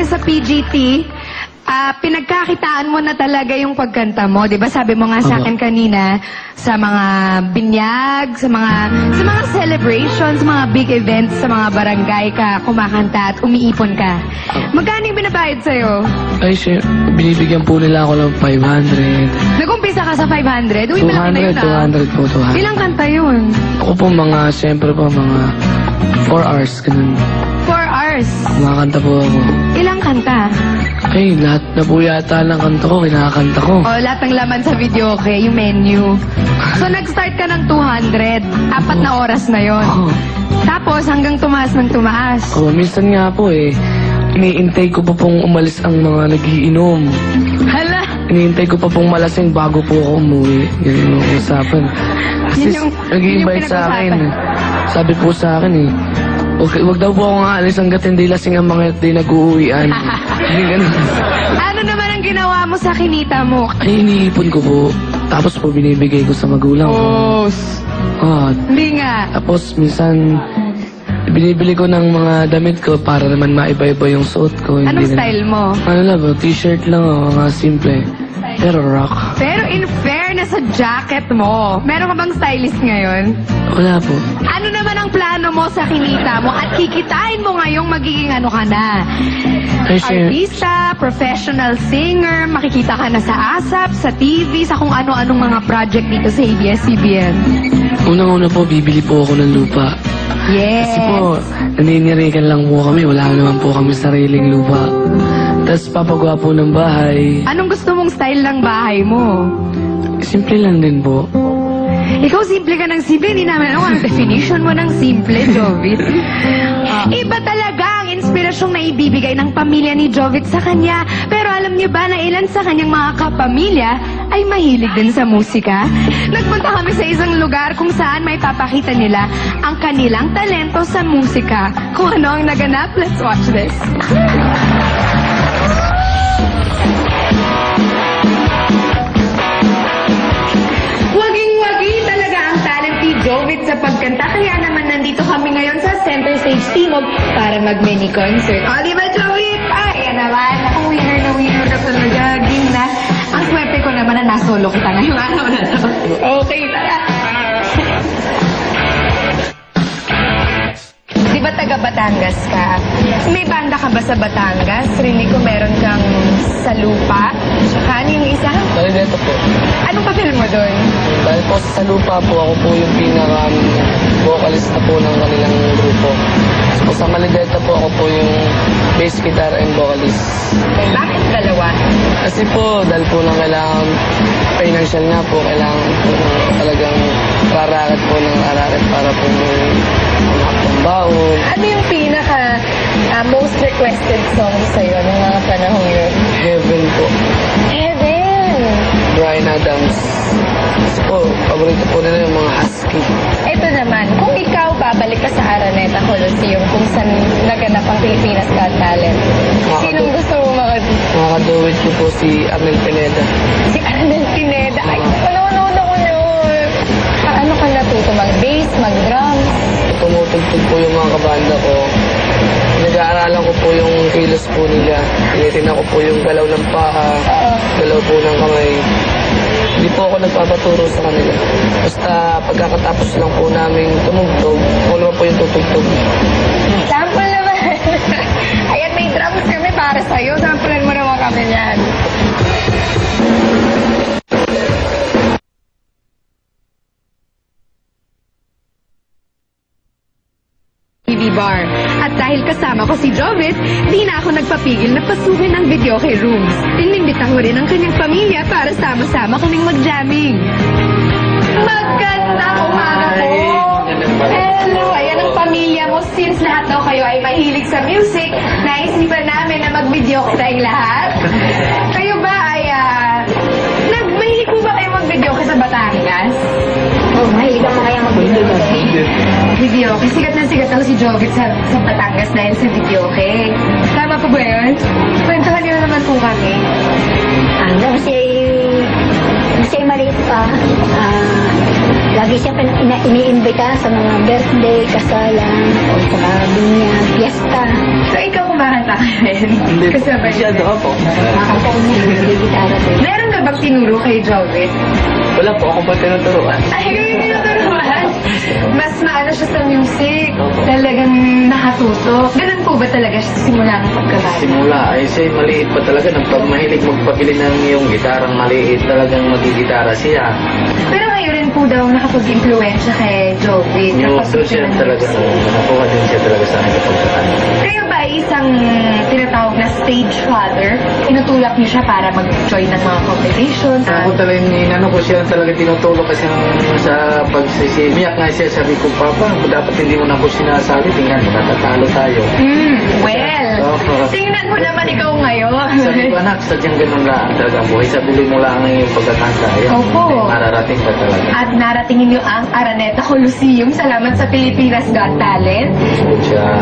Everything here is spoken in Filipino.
natin sa PGT, pinagkakitaan mo na talaga yung pagkanta mo, 'di ba? Sabi mo nga sa akin kanina, sa mga binyag, sa mga celebrations, mga big events, sa mga barangay ka kumakanta at umiipon ka. Magkano yung binabayad sa'yo? Ay, binibigyan po nila ako ng 500. Nag-umpisa ka sa 500? Uy, malaki na yun 200 po, 200. Ilang kanta yun? Ako po siyempre po, mga 4 hours, ganun. 4 hours? Kumakanta po ako. Ilang kanta? Ay, lahat na po yata ng kanta ko, kinakanta ko. O, lahat ng laman sa video, okay, yung menu. So, nag-start ka ng 200. 4 na oras na yon. Tapos, hanggang tumaas ng tumaas. Minsan nga po iniintay ko pa pong umalis ang mga nagiinom. Hala! Iniintay ko pa pong malasing bago po ako umuwi. Yan yung usapan. Kasi nag-i-invite sa akin. Sabi po sa akin okay, wag daw po akong aalis hanggat hindi lasing ang mga di nag-uuwian. Hindi ganun. Ano naman ang ginawa mo sa kinita mo? Ay, iniipon ko po. Tapos po binibigay ko sa magulang ko. Hindi nga. Tapos minsan, binibili ko ng mga damit ko para naman maiba-iba yung suot ko. Anong style mo? Ano lang po, t-shirt lang mga simple. Pero rock. Pero in fairness sa jacket mo, meron ka bang stylist ngayon? Wala po. Ano naman ang plano mo sa kinita mo at kikitain mo ngayong magiging ano ka na? Artista, professional singer, makikita ka na sa ASAP, sa TV, sa kung ano-anong mga project dito sa ABS-CBN. Unang-una po, bibili po ako ng lupa. Yes. Kasi po, naninirikan lang po kami. Wala naman po kami sariling lupa. Tapos papagawa po ng bahay. Anong gusto mong style ng bahay mo? Simple lang din po. Ikaw simple ka ng simple, hindi namin alam ang definition mo ng simple, Jovit. Iba talaga ang inspirasyong naibibigay ng pamilya ni Jovit sa kanya. Pero alam niyo ba na ilan sa kanyang mga kapamilya ay mahilig din sa musika? Nagpunta kami sa isang lugar kung saan may papakita nila ang kanilang talento sa musika. Kung ano ang naganap, let's watch this. Jovit sa pagkanta, kaya naman nandito kami ngayon sa Center Stage Timog para mag-mini concert. O, di ba, Jovit? Ay, yan naman. Ako, winner ka talaga. Game na. Ang swerte ko naman na nasolo kita ngayong araw na to. Okay, tara. Di ba taga Batangas ka? May banda ka ba sa Batangas? Rinig ko meron kang sa lupa. Tsaka ano yung isa? Dito po. Anong papel mo doon? Dahil po sa lupa po, ako po yung pinaka-vocalist na po ng kanilang grupo. So, sa Maligeta po, ako po yung bass guitar and vocalist. Eh, bakit dalawa? Kasi po, dahil po nang kailangan financial nga po, kailangan po talagang rarakit po ng araket para po mga pambaon. Ano yung pinaka most requested song sa'yo ng mga panahong yun? Heaven po. Heaven! Bryan Adams. Kasi po, paborito po nila yung mga husky. Ito naman, kung ikaw babalik ka sa Araneta Coliseum kung saan naganap ang Pilipinas Got Talent, sinong gusto mo Makakaduwit ko po si Arnel Pineda. Si Arnel Pineda? Ay, panonood ako yun! Ano ka natuto? Mag-bass, mag-drums? Tumutugtog po yung mga kabanda ko. Nag-aaralan ko po yung kilos po nila. Tinitin ako po yung galaw ng paa, galaw po ng kamay. Hindi po ako nagpapaturo sa kanila. Basta pagkakatapos lang po namin tumugtog, kung naman po yung tutugtog. Sample naman! Ayan, may drums kami para sa'yo. Samplean mo naman kami niyan. TV bar. At dahil kasama ko si Jovit, di na ako nagpapigil na pasukin ang videoke rooms. Inimbita ko rin ang kanyang pamilya para sama-sama kaming mag-jamming. Magandang umaga po! Hello! Ayan ang pamilya mo. Since lahat daw kayo ay mahilig sa music, naisipan namin na mag-videoke tayong lahat. Kayo ba ay, mahilig po ba kayo mag-videoke sa Batangas? Oh, mahilig ako kaya mag-videoke. Videoke. Sikat na sikat ako si Jovit sa Batangas dahil sa videoke. Tama po ba yun? Kwentuhan niyo naman po kami. Ano, kasi siya maliit pa, lagi siya iniimbita sa mga birthday, kasalan, o sa binyag, fiesta. So, ikaw kumakanta ka rin? Hindi po. Kasabay Masyado niya. ako. Makakanta niya, gitara din. Meron ka bang tinuro kay Jovit? Wala po akong pa tinuturuan. Ay, kayo tinuturuan. Mas maano siya sa music. Opo. Talagang nakatuto. Ganun po ba talaga siya simula ng pagkabata? Simula ay siya maliit pa talaga. Nang pag mahilig magpabili ng yung gitarang maliit, talagang magigitara siya. Pero ngayon rin po daw nakapag-influensya kay Jovit. Yung Napasukin doon siya ng talaga, music. nakuha din siya talaga sa akin pagkakanta. Kayo ba ay isang tinatawag na stage father? Tinutulak niyo siya para mag-join ng mga competitions? Ako talaga, inano ko siya talaga tinutulog kasi sa pagsisimiyak nga siya, sabi ko, Papa, dapat hindi mo na ako sinasabi, tingnan, natatalo tayo. Well, Oo. tingnan mo naman ikaw ngayon. Sabi ko, anak, sadyang ganun lang talaga ang buhay. Sabili mo lang ang iyong pagkakanta. Ayan, Opo. mararating ka talaga. At naratingin niyo ang Araneta Coliseum. Salamat sa Pilipinas Got Talent. Good job.